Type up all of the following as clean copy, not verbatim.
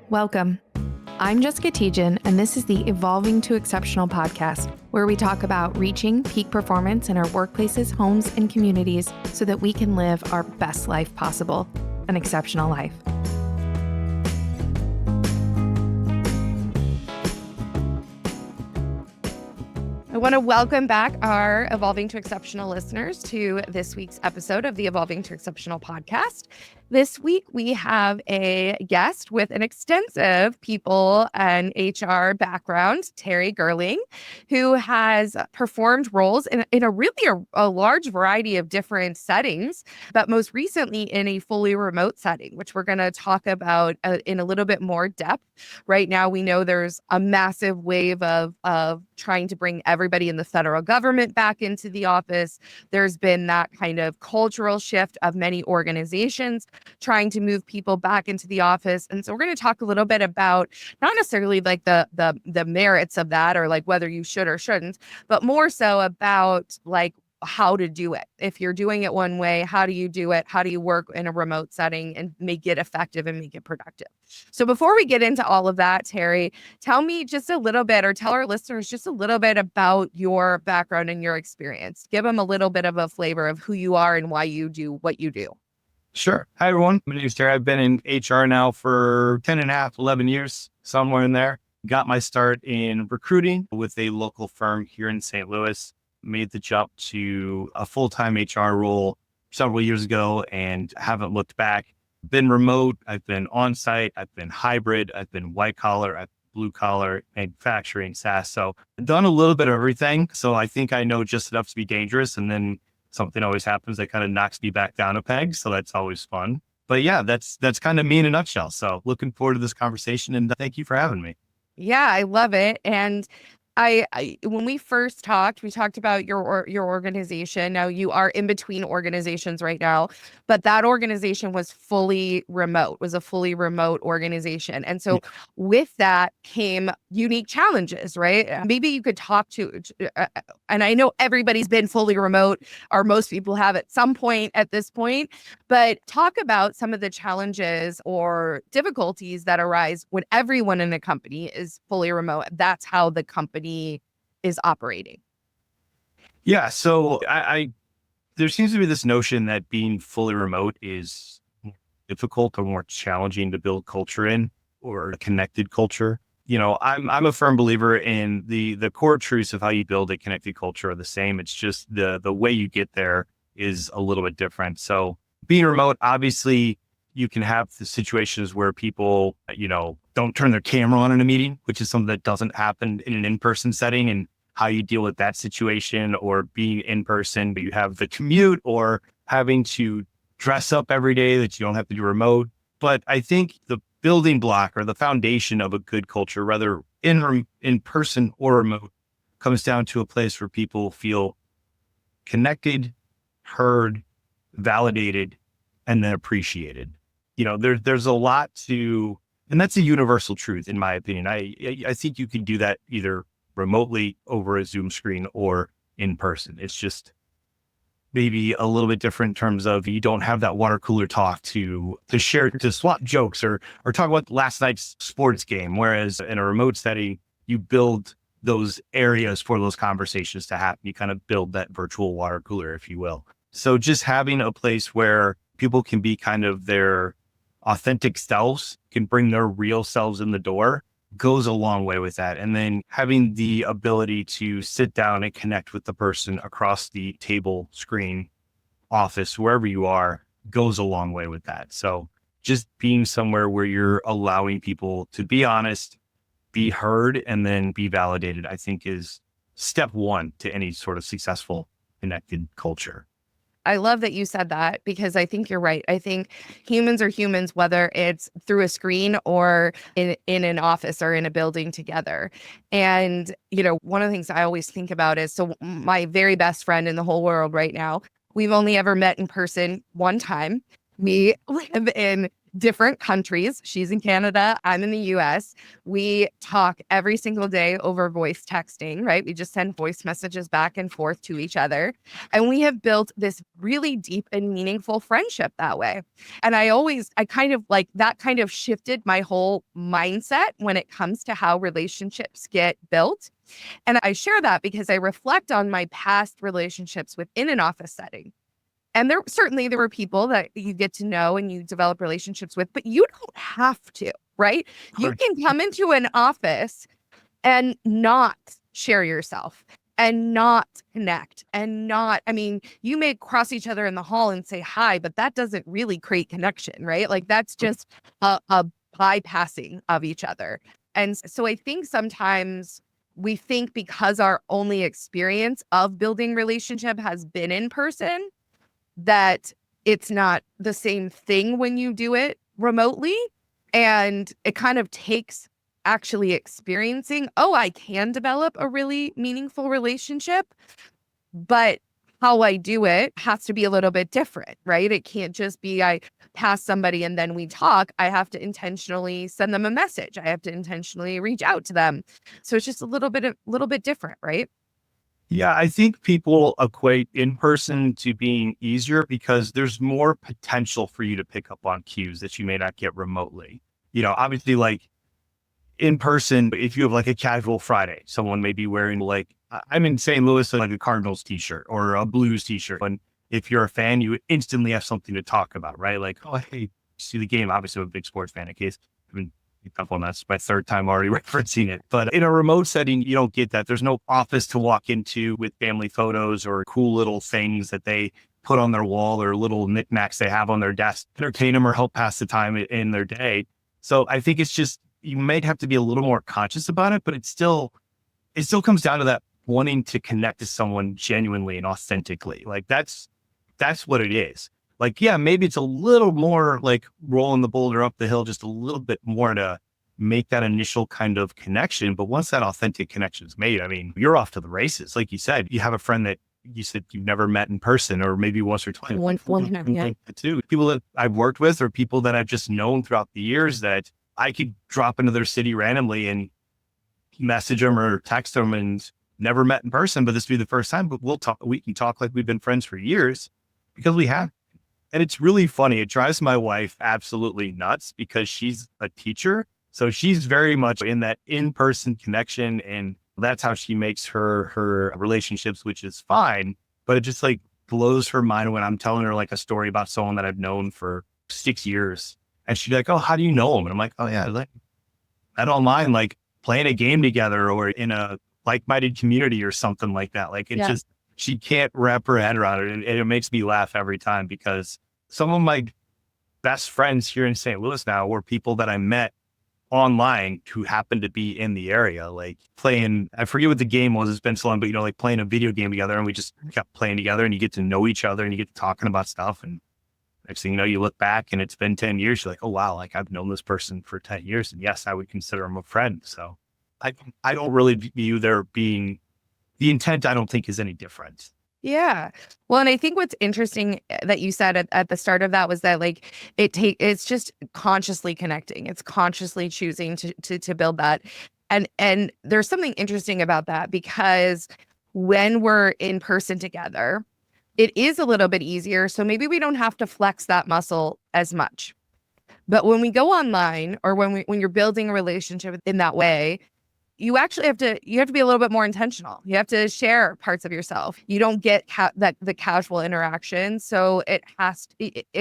Welcome. I'm Jessica Tietjen, and this is the Evolving to Exceptional podcast, where we talk about reaching peak performance in our workplaces, homes, and communities so that we can live our best life possible, an exceptional life. I want to welcome back our Evolving to Exceptional listeners to this week's episode of the Evolving to Exceptional podcast. This week, we have a guest with an extensive people and HR background, Tarry Gerling, who has performed roles in a really large variety of different settings, but most recently in a fully remote setting, which we're going to talk about in a little bit more depth. Right now, we know there's a massive wave of trying to bring everybody in the federal government back into the office. There's been that kind of cultural shift of many organizations trying to move people back into the office. And so we're going to talk a little bit about not necessarily like the merits of that or like whether you should or shouldn't, but more so about like how to do it. If you're doing it one way, how do you do it? How do you work in a remote setting and make it effective and make it productive? So before we get into all of that, Tarry, tell me just a little bit, or tell our listeners just a little bit about your background and your experience. Give them a little bit of a flavor of who you are and why you do what you do. Sure. Hi, everyone. My name is Terry. I've been in HR now for 10 and a half, 11 years, somewhere in there. Got my start in recruiting with a local firm here in St. Louis. Made the jump to a full-time HR role several years ago and haven't looked back. Been remote. I've been on-site. I've been hybrid. I've been white-collar. I've blue collar, manufacturing, SaaS. So I've done a little bit of everything. So I think I know just enough to be dangerous. And then something always happens that kind of knocks me back down a peg. So that's always fun. But yeah, that's kind of me in a nutshell. So looking forward to this conversation and thank you for having me. Yeah, I love it. And I when we first talked, we talked about your organization. Now you are in between organizations right now, but that organization was fully remote, was a fully remote organization. And so with that came unique challenges, right? Maybe you could talk to, and I know everybody's been fully remote, or most people have at some point at this point, but talk about some of the challenges or difficulties that arise when everyone in a company is fully remote. That's how the company is operating. Yeah. So I there seems to be this notion that being fully remote is more difficult or more challenging to build culture in, or a connected culture. You know, I'm a firm believer in the core truths of how you build a connected culture are the same. It's just the way you get there is a little bit different. So being remote, obviously you can have the situations where people, don't turn their camera on in a meeting, which is something that doesn't happen in an in-person setting, and how you deal with that situation, or being in person, but you have the commute or having to dress up every day that you don't have to do remote. But I think the building block or the foundation of a good culture, whether in person or remote, comes down to a place where people feel connected, heard, validated, and then appreciated. There's a lot to, and that's a universal truth, in my opinion. I think you can do that either remotely over a Zoom screen or in person. It's just maybe a little bit different in terms of you don't have that water cooler talk to share, to swap jokes or talk about last night's sports game. Whereas in a remote setting, you build those areas for those conversations to happen. You kind of build that virtual water cooler, if you will. So just having a place where people can be kind of their authentic selves, can bring their real selves in the door, goes a long way with that. And then having the ability to sit down and connect with the person across the table, screen, office, wherever you are, goes a long way with that. So just being somewhere where you're allowing people to be honest, be heard, and then be validated, I think is step one to any sort of successful connected culture. I love that you said that, because I think you're right. I think humans are humans, whether it's through a screen or in an office or in a building together. And, one of the things I always think about is, so my very best friend in the whole world right now, we've only ever met in person one time. We live in different countries. She's in Canada, I'm in the US. We talk every single day over voice texting, right? We just send voice messages back and forth to each other. And we have built this really deep and meaningful friendship that way. And I kind of like that kind of shifted my whole mindset when it comes to how relationships get built. And I share that because I reflect on my past relationships within an office setting. And there were people that you get to know and you develop relationships with, but you don't have to, right? You Correct. can come into an office and not share yourself and not connect and not, I mean, you may cross each other in the hall and say hi, but that doesn't really create connection, right? Like that's just a bypassing of each other. And so I think sometimes we think because our only experience of building relationship has been in person, that it's not the same thing when you do it remotely. And it kind of takes actually experiencing, oh, I can develop a really meaningful relationship, but how I do it has to be a little bit different, right? It can't just be I pass somebody and then we talk. I have to intentionally send them a message. I have to intentionally reach out to them. So it's just a little bit different, right? Yeah, I think people equate in person to being easier because there's more potential for you to pick up on cues that you may not get remotely. Obviously, like in person, if you have like a casual Friday, someone may be wearing like, I'm in St. Louis, so like a Cardinals t-shirt or a Blues t-shirt. And if you're a fan, you instantly have something to talk about, right? Like, oh, hey, see the game. Obviously, I'm a big sports fan in case I've been a couple, and that's my third time already referencing it. But in a remote setting, you don't get that. There's no office to walk into with family photos or cool little things that they put on their wall or little knickknacks they have on their desk, entertain them or help pass the time in their day. So I think it's just, you might have to be a little more conscious about it, but it still comes down to that wanting to connect to someone genuinely and authentically. Like that's what it is. Like, yeah, maybe it's a little more like rolling the boulder up the hill, just a little bit more to make that initial kind of connection. But once that authentic connection is made, I mean, you're off to the races. Like you said, you have a friend that you said you've never met in person, or maybe once or twice. Yeah. Two people that I've worked with, or people that I've just known throughout the years that I could drop into their city randomly and message them or text them and never met in person, but this will be the first time, but we can talk like we've been friends for years because we have. And it's really funny. It drives my wife absolutely nuts because she's a teacher. So she's very much in that in-person connection. And that's how she makes her relationships, which is fine. But it just like blows her mind when I'm telling her like a story about someone that I've known for 6 years. And she's like, oh, how do you know him? And I'm like, oh yeah, like I don't mind like playing a game together or in a like-minded community or something like that. Like it just, she can't wrap her head around it. And it makes me laugh every time because some of my best friends here in St. Louis now were people that I met online who happened to be in the area, like playing, I forget what the game was, it's been so long, but like playing a video game together, and we just kept playing together and you get to know each other and you get to talking about stuff. And next thing you know, you look back and it's been 10 years. You're like, oh, wow, like I've known this person for 10 years. And yes, I would consider him a friend. So I don't really view there being the intent. I don't think is any different. Yeah. Well, and I think what's interesting that you said at the start of that was that like it's just consciously connecting. It's consciously choosing to build that. And there's something interesting about that because when we're in person together, it is a little bit easier. So maybe we don't have to flex that muscle as much. But when we go online or when you're building a relationship in that way, you actually have to be a little bit more intentional. You have to share parts of yourself. You don't get the casual interaction. So it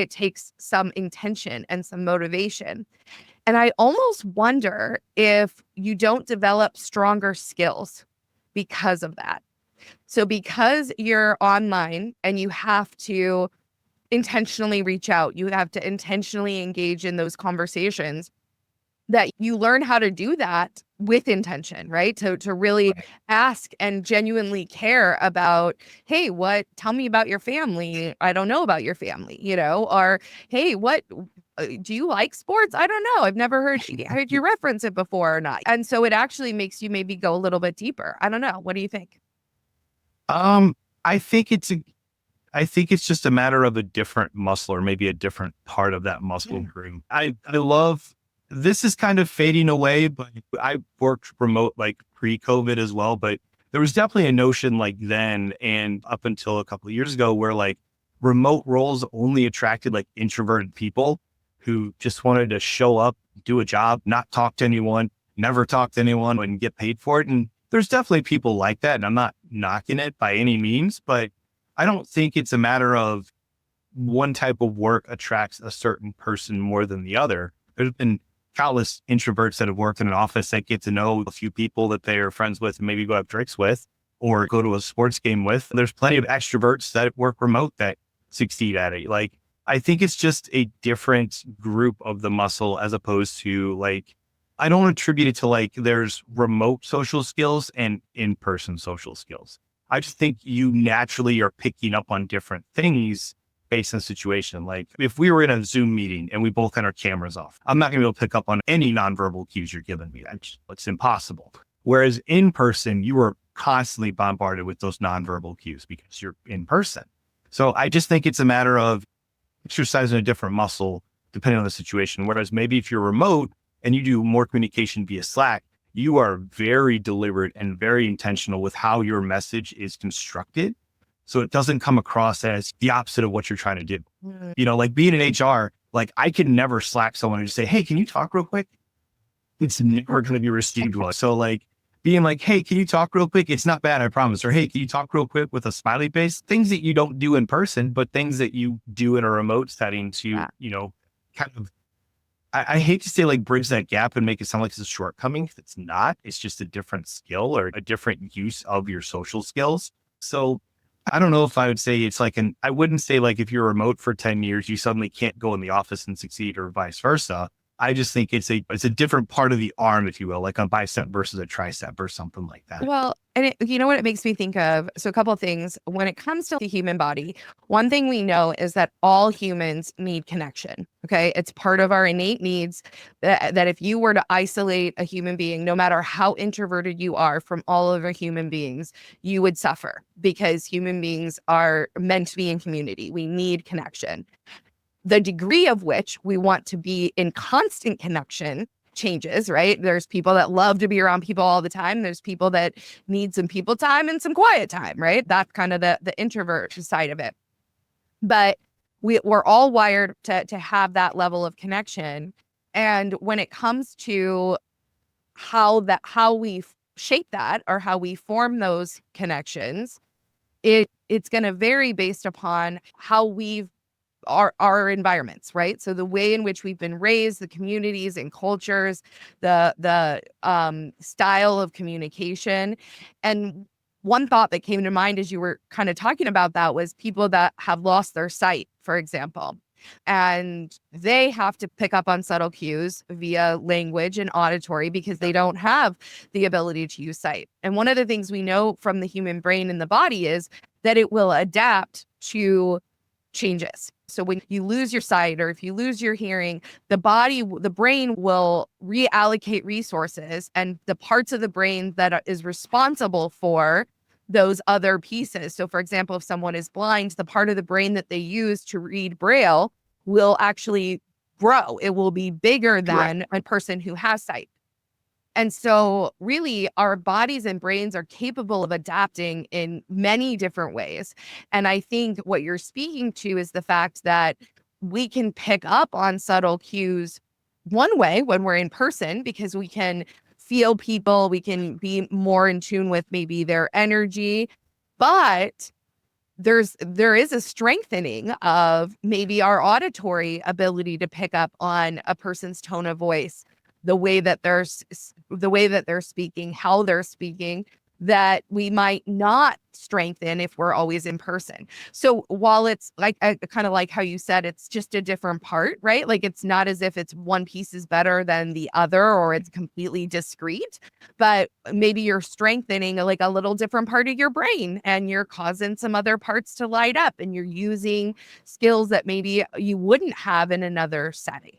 takes some intention and some motivation. And I almost wonder if you don't develop stronger skills because of that. So because you're online and you have to intentionally reach out, you have to intentionally engage in those conversations, that you learn how to do that with intention, right? To really ask and genuinely care about, hey, tell me about your family. I don't know about your family, or hey, do you like sports? I don't know. I've never heard you reference it before or not. And so it actually makes you maybe go a little bit deeper. I don't know. What do you think? I think I think it's just a matter of a different muscle or maybe a different part of that muscle group. I love, this is kind of fading away, but I worked remote like pre-COVID as well. But there was definitely a notion like then and up until a couple of years ago where like remote roles only attracted like introverted people who just wanted to show up, do a job, not talk to anyone, never talk to anyone and get paid for it. And there's definitely people like that. And I'm not knocking it by any means, but I don't think it's a matter of one type of work attracts a certain person more than the other. There's been countless introverts that have worked in an office that get to know a few people that they are friends with and maybe go have drinks with or go to a sports game with. There's plenty of extroverts that work remote that succeed at it. Like, I think it's just a different group of the muscle as opposed to like, I don't attribute it to like there's remote social skills and in-person social skills. I just think you naturally are picking up on different things based on the situation. Like if we were in a Zoom meeting and we both had our cameras off, I'm not gonna be able to pick up on any nonverbal cues you're giving me. It's impossible. Whereas in person, you are constantly bombarded with those nonverbal cues because you're in person. So I just think it's a matter of exercising a different muscle depending on the situation. Whereas maybe if you're remote and you do more communication via Slack, you are very deliberate and very intentional with how your message is constructed. So it doesn't come across as the opposite of what you're trying to do. Like being in HR, like I could never Slack someone and just say, hey, can you talk real quick? It's never going to be received well. So like being like, hey, can you talk real quick? It's not bad, I promise. Or, hey, can you talk real quick with a smiley face? Things that you don't do in person, but things that you do in a remote setting to, kind of, I hate to say like bridge that gap and make it sound like it's a shortcoming. It's not. It's just a different skill or a different use of your social skills. So I don't know if I would say it's like I wouldn't say like if you're remote for 10 years, you suddenly can't go in the office and succeed or vice versa. I just think it's a different part of the arm, if you will, like a bicep versus a tricep or something like that. Well, and you know what it makes me think of? So a couple of things. When it comes to the human body, one thing we know is that all humans need connection. Okay. It's part of our innate needs that if you were to isolate a human being, no matter how introverted you are from all other human beings, you would suffer because human beings are meant to be in community. We need connection. The degree of which we want to be in constant connection changes, right? There's people that love to be around people all the time. There's people that need some people time and some quiet time, right? That's kind of the introvert side of it. But we're all wired to have that level of connection. And when it comes to how we shape that or how we form those connections, it's going to vary based upon how we've our environments, right? So the way in which we've been raised, the communities and cultures, the style of communication. And one thought that came to mind as you were kind of talking about that was people that have lost their sight, for example, and they have to pick up on subtle cues via language and auditory because they don't have the ability to use sight. And one of the things we know from the human brain and the body is that it will adapt to changes. So when you lose your sight or if you lose your hearing, the brain will reallocate resources and the parts of the brain that is responsible for those other pieces. So for example, if someone is blind, the part of the brain that they use to read Braille will actually grow. It will be bigger than a person who has sight. And so really our bodies and brains are capable of adapting in many different ways. And I think what you're speaking to is the fact that we can pick up on subtle cues one way when we're in person because we can feel people, we can be more in tune with maybe their energy, but there is a strengthening of maybe our auditory ability to pick up on a person's tone of voice, the way that they're speaking, how they're speaking, that we might not strengthen if we're always in person. So while it's like kind of like how you said, it's just a different part, right? Like it's not as if it's one piece is better than the other or it's completely discrete, but maybe you're strengthening like a little different part of your brain and you're causing some other parts to light up and you're using skills that maybe you wouldn't have in another setting.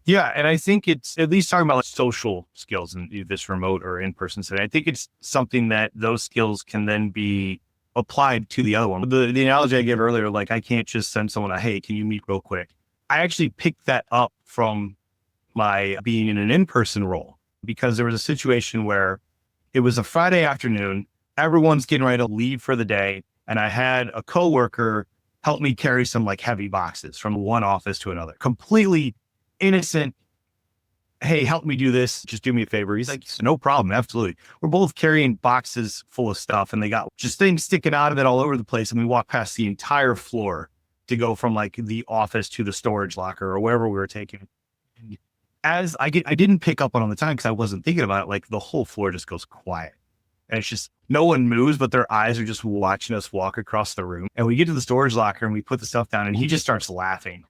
Yeah. And I think it's at least talking about like social skills in this remote or in-person setting. I think it's something that those skills can then be applied to the other one. The analogy I gave earlier, like I can't just send someone a, hey, can you meet real quick? I actually picked that up from my being in an in-person role, because there was a situation where it was a Friday afternoon, everyone's getting ready to leave for the day. And I had a coworker help me carry some like heavy boxes from one office to another, completely innocent. Hey, help me do this. Just do me a favor. He's like, no problem. Absolutely. We're both carrying boxes full of stuff, and they got just things sticking out of it all over the place. And we walked past the entire floor to go from like the office to the storage locker or wherever we were taking. As I didn't pick up on the time because I wasn't thinking about it. Like the whole floor just goes quiet, and it's just no one moves, but their eyes are just watching us walk across the room. And we get to the storage locker and we put the stuff down, and he just starts laughing.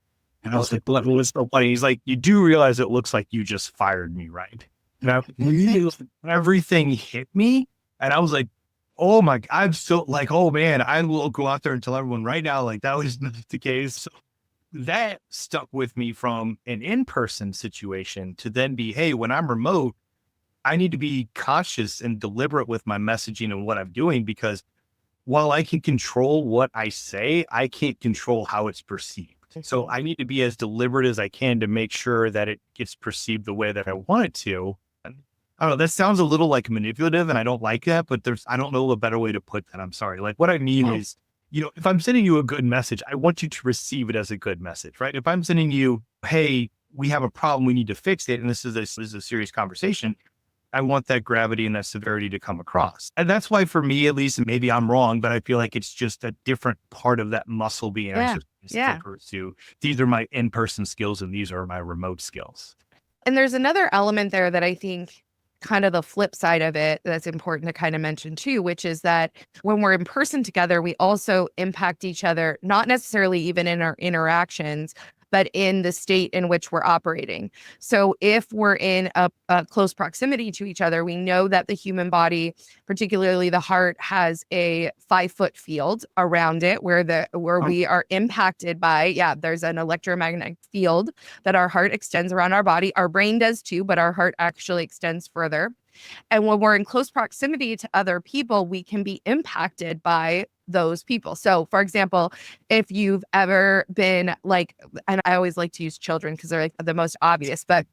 And I was like, what's so funny? He's like, you do realize it looks like you just fired me, right? And everything hit me. And I was like, oh my, I'm so like, oh man, I will go out there and tell everyone right now, like that was not the case. So that stuck with me from an in-person situation to then be, hey, when I'm remote, I need to be cautious and deliberate with my messaging and what I'm doing, because while I can control what I say, I can't control how it's perceived. So I need to be as deliberate as I can to make sure that it gets perceived the way that I want it to. And I don't know, that sounds a little like manipulative, and I don't like that, but I don't know a better way to put that. I'm sorry. Like what I mean is, if I'm sending you a good message, I want you to receive it as a good message, right? If I'm sending you, hey, we have a problem, we need to fix it, and this is a serious conversation, I want that gravity and that severity to come across. And that's why for me, at least, and maybe I'm wrong, but I feel like it's just a different part of that muscle being exercised. Yeah. To these are my in-person skills and these are my remote skills. And there's another element there that I think kind of the flip side of it that's important to kind of mention too, which is that when we're in person together, we also impact each other, not necessarily even in our interactions, but in the state in which we're operating. So if we're in a close proximity to each other, we know that the human body, particularly the heart, has a 5-foot field around it where we are impacted by, there's an electromagnetic field that our heart extends around our body. Our brain does too, but our heart actually extends further. And when we're in close proximity to other people, we can be impacted by those people. So for example, if you've ever been like, and I always like to use children because they're like the most obvious, but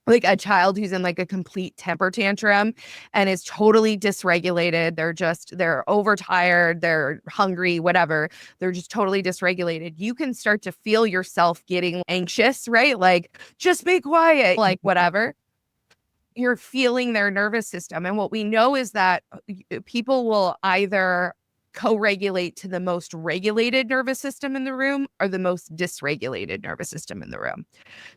like a child who's in like a complete temper tantrum and is totally dysregulated. They're overtired, they're hungry, whatever. They're just totally dysregulated. You can start to feel yourself getting anxious, right? Like, just be quiet, like whatever. You're feeling their nervous system. And what we know is that people will either co-regulate to the most regulated nervous system in the room or the most dysregulated nervous system in the room.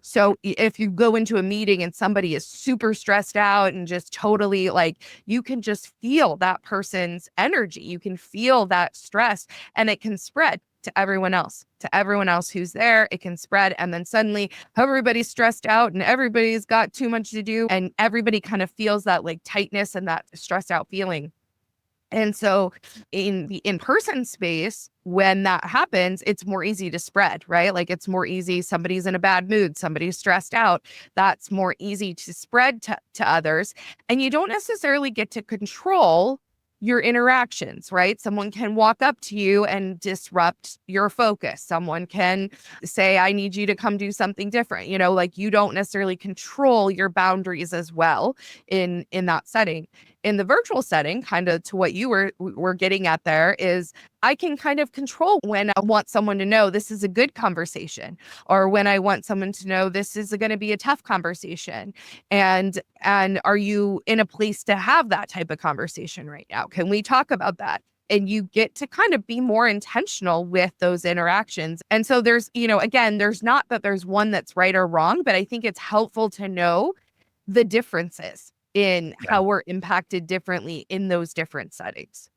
So if you go into a meeting and somebody is super stressed out and just totally like, you can just feel that person's energy. You can feel that stress, and it can spread to everyone else who's there. It can spread. And then suddenly everybody's stressed out and everybody's got too much to do. And everybody kind of feels that like tightness and that stressed out feeling. And so in the in-person space, when that happens, it's more easy to spread, right? Like it's more easy. Somebody's in a bad mood, somebody's stressed out. That's more easy to spread to others. And you don't necessarily get to control your interactions, right? Someone can walk up to you and disrupt your focus. Someone can say, I need you to come do something different. Like you don't necessarily control your boundaries as well in that setting. In the virtual setting, kind of to what you were getting at there, is I can kind of control when I want someone to know this is a good conversation, or when I want someone to know this is going to be a tough conversation. And are you in a place to have that type of conversation right now? Can we talk about that? And you get to kind of be more intentional with those interactions. And so there's, again, there's not that there's one that's right or wrong, but I think it's helpful to know the differences in how we're impacted differently in those different settings.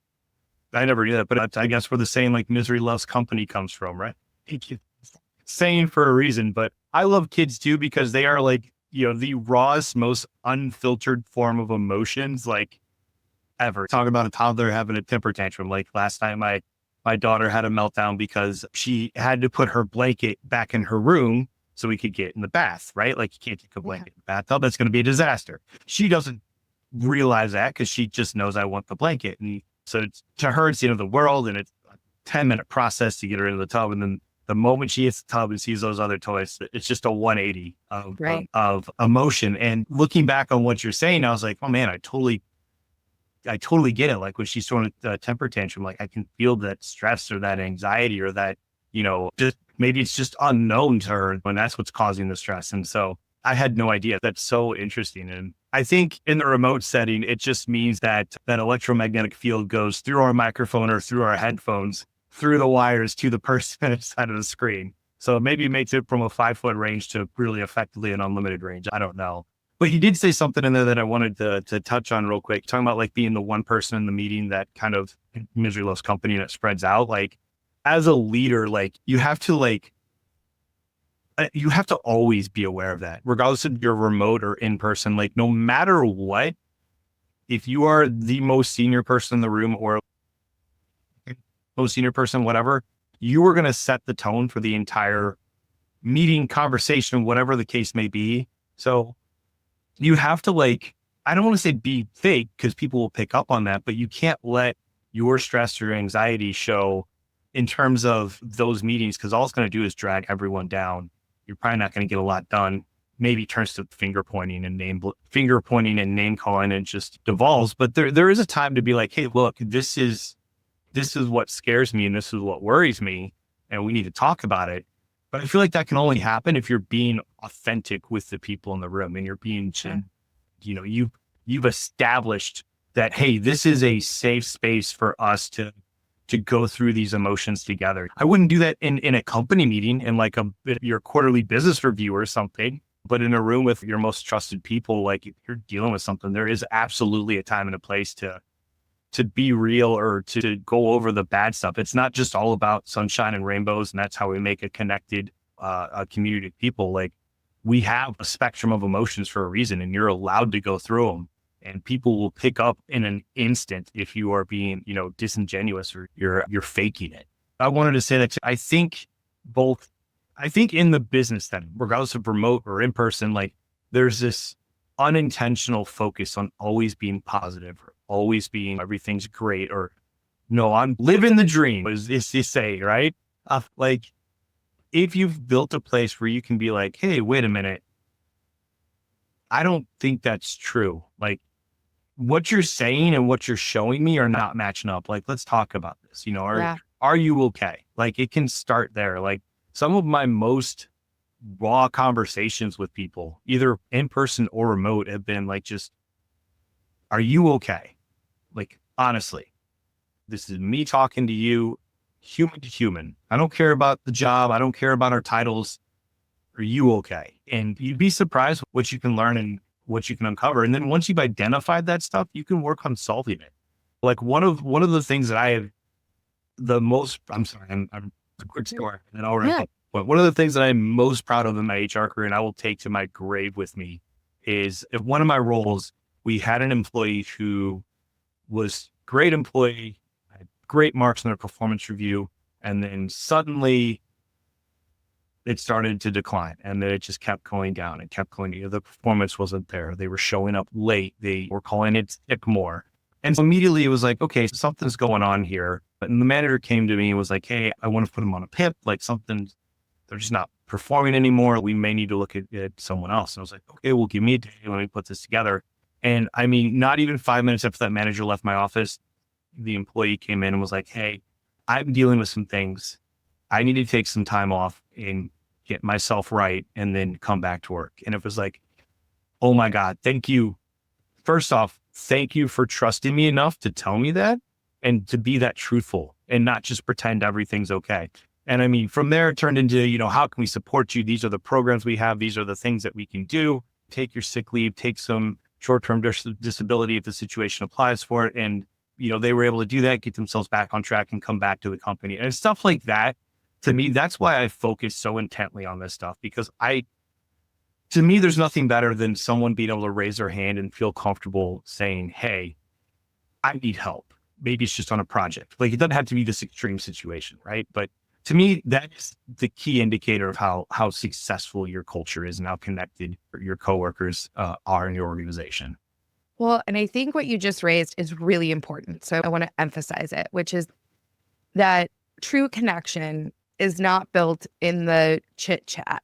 I never knew that, but I guess where the saying like misery loves company comes from, right? Saying for a reason, but I love kids too, because they are like, the rawest, most unfiltered form of emotions like ever. Talking about a toddler having a temper tantrum. Like last night, my daughter had a meltdown because she had to put her blanket back in her room so we could get in the bath, right? Like you can't take a blanket in the bathtub. That's going to be a disaster. She doesn't realize that because she just knows I want the blanket. And So to her, it's the end of the world, and it's a 10-minute process to get her into the tub. And then the moment she hits the tub and sees those other toys, it's just a 180 of emotion. And looking back on what you're saying, I was like, oh man, I totally get it. Like when she's throwing a temper tantrum, like I can feel that stress or that anxiety or that, just maybe it's just unknown to her when that's what's causing the stress. And so I had no idea. That's so interesting. And I think in the remote setting, it just means that that electromagnetic field goes through our microphone or through our headphones, through the wires to the person on the side of the screen. So maybe it makes it from a 5-foot range to really effectively an unlimited range. I don't know. But you did say something in there that I wanted to touch on real quick, talking about like being the one person in the meeting that kind of misery loves company and it spreads out. Like as a leader, like you have to always be aware of that, regardless if you're remote or in person. Like no matter what, if you are the most senior person in the room or most senior person, whatever, you are going to set the tone for the entire meeting, conversation, whatever the case may be. So you have to I don't want to say be fake because people will pick up on that, but you can't let your stress or anxiety show in terms of those meetings, because all it's going to do is drag everyone down. You're probably not going to get a lot done. Maybe it turns to finger pointing and name calling and just devolves. But there is a time to be like, hey, look, this is what scares me and this is what worries me, and we need to talk about it. But I feel like that can only happen if you're being authentic with the people in the room and you're being, you've established that, hey, this is a safe space for us to go through these emotions together. I wouldn't do that in a company meeting, in like your quarterly business review or something, but in a room with your most trusted people, like if you're dealing with something, there is absolutely a time and a place to be real or to go over the bad stuff. It's not just all about sunshine and rainbows, and that's how we make a connected a community of people. Like we have a spectrum of emotions for a reason, and you're allowed to go through them. And people will pick up in an instant if you are being, disingenuous or you're faking it. I wanted to say that I think in the business setting, regardless of remote or in person, like there's this unintentional focus on always being positive or always being everything's great, or no, I'm living the dream, as they say, right? Like if you've built a place where you can be like, hey, wait a minute, I don't think that's true. Like what you're saying and what you're showing me are not matching up. Like, let's talk about this. Are you okay? Like it can start there. Like some of my most raw conversations with people, either in person or remote, have been like, just, are you okay? Like, honestly, this is me talking to you, human to human. I don't care about the job. I don't care about our titles. Are you okay? And you'd be surprised what you can learn and what you can uncover. And then once you've identified that stuff, you can work on solving it. Like one of the things that I have the most, I'm sorry, I'm a quick story and I'll wrap up. But one of the things that I'm most proud of in my HR career, and I will take to my grave with me, is if one of my roles, we had an employee who was great employee, had great marks in their performance review, and then suddenly it started to decline, and then it just kept going down and kept going. The performance wasn't there. They were showing up late. They were calling it sick more. And so immediately it was like, okay, something's going on here. And the manager came to me and was like, hey, I want to put them on a PIP, like they're just not performing anymore. We may need to look at someone else. And I was like, okay, well, give me a day. Let me put this together. And I mean, not even 5 minutes after that manager left my office, the employee came in and was like, hey, I'm dealing with some things. I need to take some time off and get myself right and then come back to work. And it was like, oh my God, thank you. First off, thank you for trusting me enough to tell me that and to be that truthful and not just pretend everything's okay. And I mean, from there, it turned into, how can we support you? These are the programs we have. These are the things that we can do. Take your sick leave, take some short-term disability if the situation applies for it. And, they were able to do that, get themselves back on track and come back to the company and stuff like that. To me, that's why I focus so intently on this stuff, because to me, there's nothing better than someone being able to raise their hand and feel comfortable saying, hey, I need help. Maybe it's just on a project. Like it doesn't have to be this extreme situation, right? But to me, that is the key indicator of how successful your culture is and how connected your coworkers are in your organization. Well, and I think what you just raised is really important. So I want to emphasize it, which is that true connection is not built in the chit chat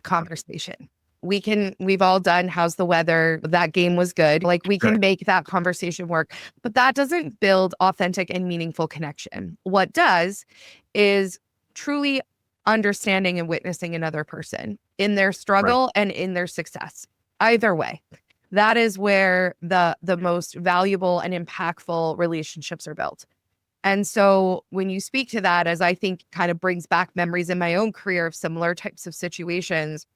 conversation. We've all done how's the weather? That game was good. Like we can Right. make that conversation work, but that doesn't build authentic and meaningful connection. What does is truly understanding and witnessing another person in their Right. struggle and in their success. Either way, that is where the most valuable and impactful relationships are built. And so when you speak to that, as I think kind of brings back memories in my own career of similar types of situations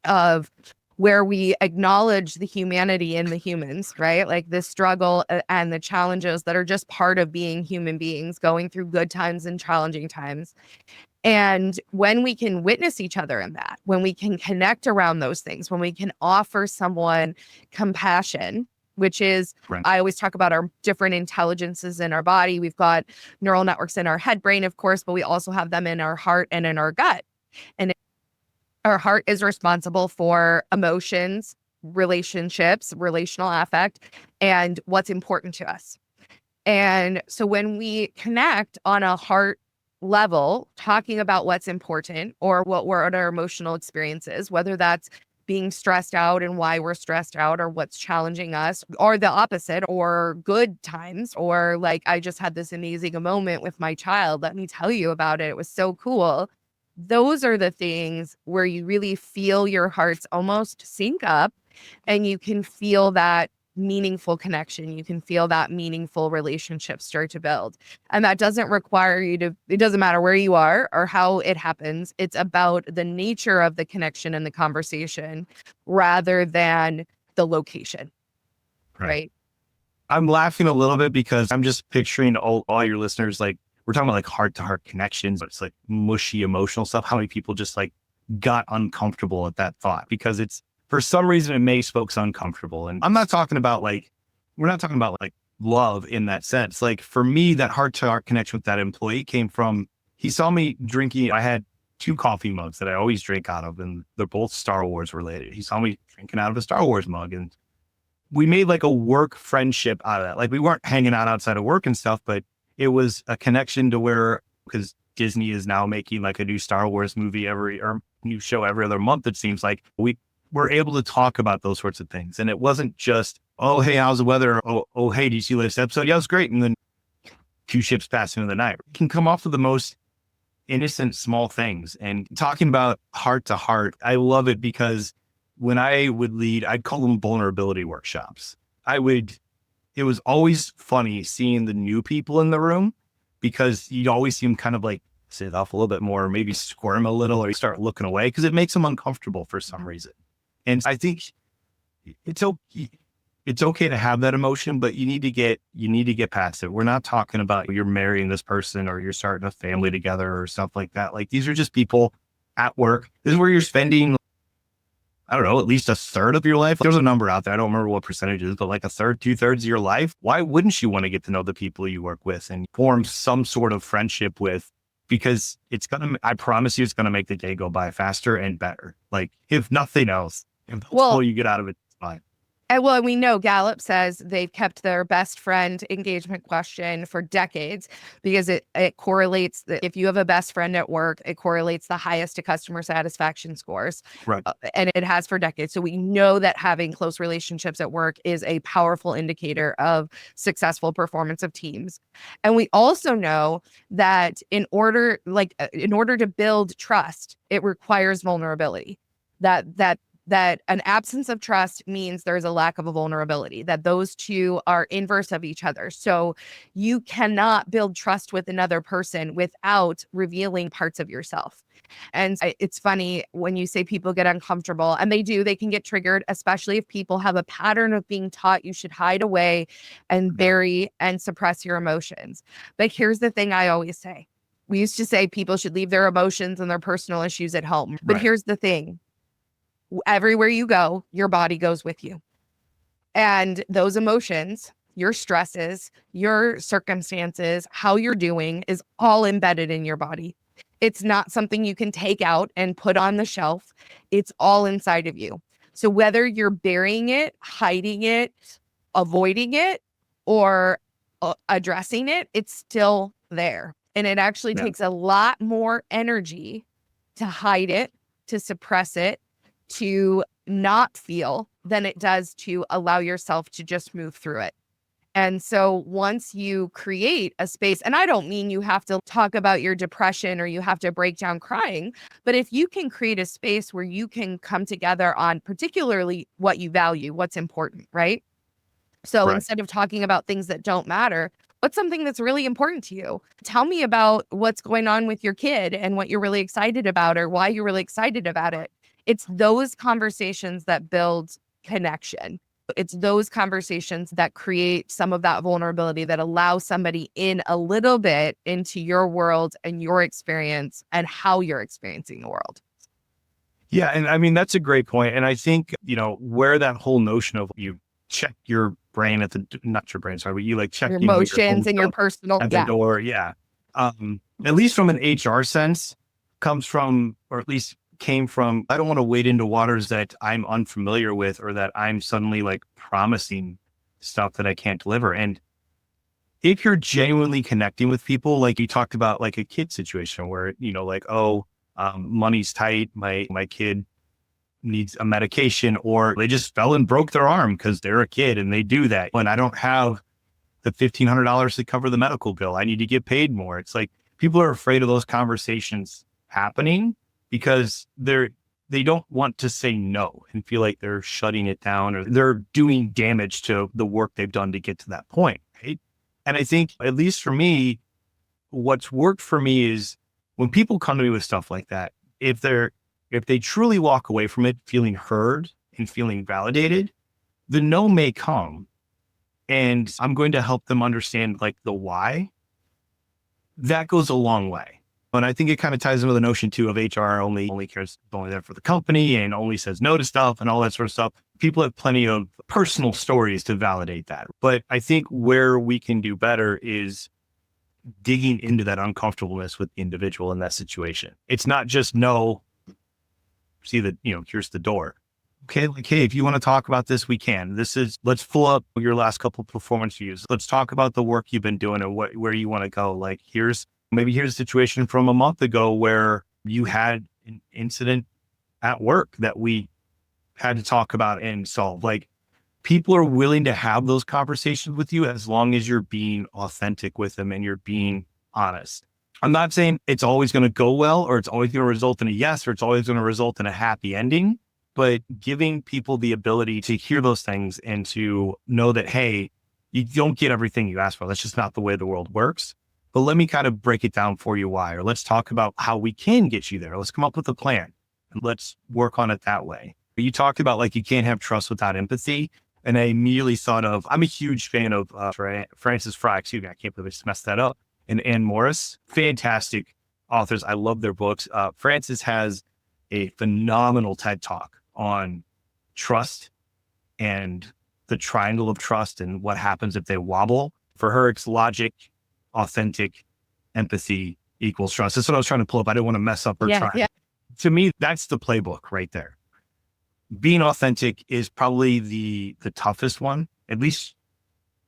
of where we acknowledge the humanity in the humans, right? Like the struggle and the challenges that are just part of being human beings going through good times and challenging times. And when we can witness each other in that, when we can connect around those things, when we can offer someone compassion, which is, Right. I always talk about our different intelligences in our body. We've got neural networks in our head brain, of course, but we also have them in our heart and in our gut. And our heart is responsible for emotions, relationships, relational affect, and what's important to us. And so when we connect on a heart level, talking about what's important or what our emotional experiences, whether that's being stressed out and why we're stressed out or what's challenging us, or the opposite, or good times, or like, I just had this amazing moment with my child. Let me tell you about it. It was so cool. Those are the things where you really feel your hearts almost sync up and you can feel that meaningful connection. You can feel that meaningful relationship start to build. And that doesn't require you to, it doesn't matter where you are or how it happens. It's about the nature of the connection and the conversation rather than the location, Right. right? I'm laughing a little bit because I'm just picturing all your listeners, like we're talking about like heart to heart connections, but it's like mushy emotional stuff. How many people just like got uncomfortable at that thought because it's for some reason it makes folks uncomfortable. And I'm not talking about like, we're not talking about like love in that sense. Like for me, that heart to heart connection with that employee came from, he saw me drinking. I had 2 coffee mugs that I always drink out of, and they're both Star Wars related. He saw me drinking out of a Star Wars mug, and we made like a work friendship out of that. Like we weren't hanging out outside of work and stuff, but it was a connection to where, because Disney is now making like a new Star Wars movie or new show every other month. It seems like we were able to talk about those sorts of things. And it wasn't just, oh, hey, how's the weather? Oh, hey, do you see this episode? Yeah, it was great. And then 2 ships pass into the night. It can come off of the most innocent, small things. And talking about heart to heart, I love it because when I would lead, I'd call them vulnerability workshops. It was always funny seeing the new people in the room because you'd always see them kind of like sit off a little bit more, or maybe squirm a little, or you start looking away because it makes them uncomfortable for some reason. And I think it's okay. It's okay to have that emotion, but you need to get past it. We're not talking about you're marrying this person or you're starting a family together or stuff like that. Like these are just people at work. This is where you're spending, I don't know, at least a third of your life. There's a number out there. I don't remember what percentage it is, but like a third, 2/3 of your life. Why wouldn't you want to get to know the people you work with and form some sort of friendship with? Because I promise you, it's going to make the day go by faster and better. Like if nothing else, if that's all Well, you get out of it, it's fine. and we know Gallup says they've kept their best friend engagement question for decades because it correlates that if you have a best friend at work, it correlates the highest to customer satisfaction scores. Right. And it has for decades. So we know that having close relationships at work is a powerful indicator of successful performance of teams. And we also know that in order to build trust, it requires vulnerability. That an absence of trust means there's a lack of a vulnerability, that those two are inverse of each other. So you cannot build trust with another person without revealing parts of yourself. And it's funny when you say people get uncomfortable, and they can get triggered, especially if people have a pattern of being taught you should hide away and bury and suppress your emotions. But here's the thing I always say. We used to say people should leave their emotions and their personal issues at home. But Right. here's the thing. Everywhere you go, your body goes with you. And those emotions, your stresses, your circumstances, how you're doing is all embedded in your body. It's not something you can take out and put on the shelf. It's all inside of you. So whether you're burying it, hiding it, avoiding it or addressing it, it's still there. And it actually takes a lot more energy to hide it, to suppress it, to not feel than it does to allow yourself to just move through it. And so once you create a space, and I don't mean you have to talk about your depression or you have to break down crying, but if you can create a space where you can come together on particularly what you value, what's important, right? So instead of talking about things that don't matter, what's something that's really important to you? Tell me about what's going on with your kid and what you're really excited about or why you're really excited about it. It's those conversations that build connection. It's those conversations that create some of that vulnerability that allow somebody in a little bit into your world and your experience and how you're experiencing the world. Yeah. And I mean, that's a great point. And I think, where that whole notion of you check your brain not your brain, sorry, but you like check your emotions and your personal at the door. Yeah. At least from an HR sense comes from, or at least came from, I don't want to wade into waters that I'm unfamiliar with or that I'm suddenly like promising stuff that I can't deliver. And if you're genuinely connecting with people, like you talked about, like a kid situation where, money's tight, my kid needs a medication, or they just fell and broke their arm because they're a kid and they do that. And I don't have the $1,500 to cover the medical bill. I need to get paid more. It's like people are afraid of those conversations happening because they don't want to say no and feel like they're shutting it down or they're doing damage to the work they've done to get to that point. Right? And I think, at least for me, what's worked for me is when people come to me with stuff like that, if they truly walk away from it feeling heard and feeling validated, the no may come and I'm going to help them understand like the why. That goes a long way. And I think it kind of ties into the notion too of HR only cares, only there for the company and only says no to stuff and all that sort of stuff. People have plenty of personal stories to validate that. But I think where we can do better is digging into that uncomfortableness with the individual in that situation. It's not just no, see that, here's the door. Okay, like, hey, if you want to talk about this, we can. Let's pull up your last couple of performance reviews. Let's talk about the work you've been doing and where you want to go. Like, here's a situation from a month ago where you had an incident at work that we had to talk about and solve. Like, people are willing to have those conversations with you as long as you're being authentic with them and you're being honest. I'm not saying it's always going to go well or it's always going to result in a yes or it's always going to result in a happy ending, but giving people the ability to hear those things and to know that, hey, you don't get everything you ask for. That's just not the way the world works. But let me kind of break it down for you why, or let's talk about how we can get you there. Let's come up with a plan and let's work on it that way. You talked about like you can't have trust without empathy. And I immediately thought of, I'm a huge fan of Frances Fry, excuse me, I can't believe I just messed that up, and Anne Morris. Fantastic authors. I love their books. Frances has a phenomenal TED Talk on trust and the triangle of trust and what happens if they wobble. For her, it's logic, authentic, empathy equals trust. That's what I was trying to pull up. I didn't want to mess up her triangle. Yeah. To me, that's the playbook right there. Being authentic is probably the toughest one, at least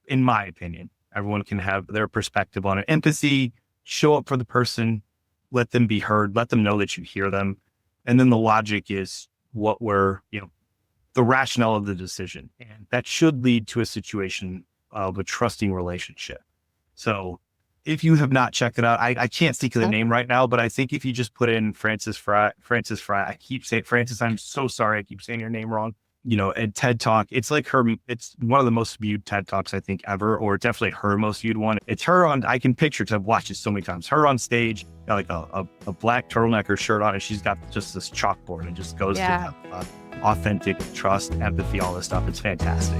in my opinion. Everyone can have their perspective on it. Empathy, show up for the person, let them be heard, let them know that you hear them. And then the logic is what the rationale of the decision. And that should lead to a situation of a trusting relationship. So if you have not checked it out, I can't think of the name right now, but I think if you just put in Frances Fry, I keep saying Frances, I'm so sorry. I keep saying your name wrong. And TED Talk, it's like it's one of the most viewed TED Talks I think ever, or definitely her most viewed one. It's her I can picture, because I've watched it so many times, her on stage, got like a black turtleneck or shirt on, and she's got just this chalkboard and just goes to authentic trust, empathy, all this stuff. It's fantastic.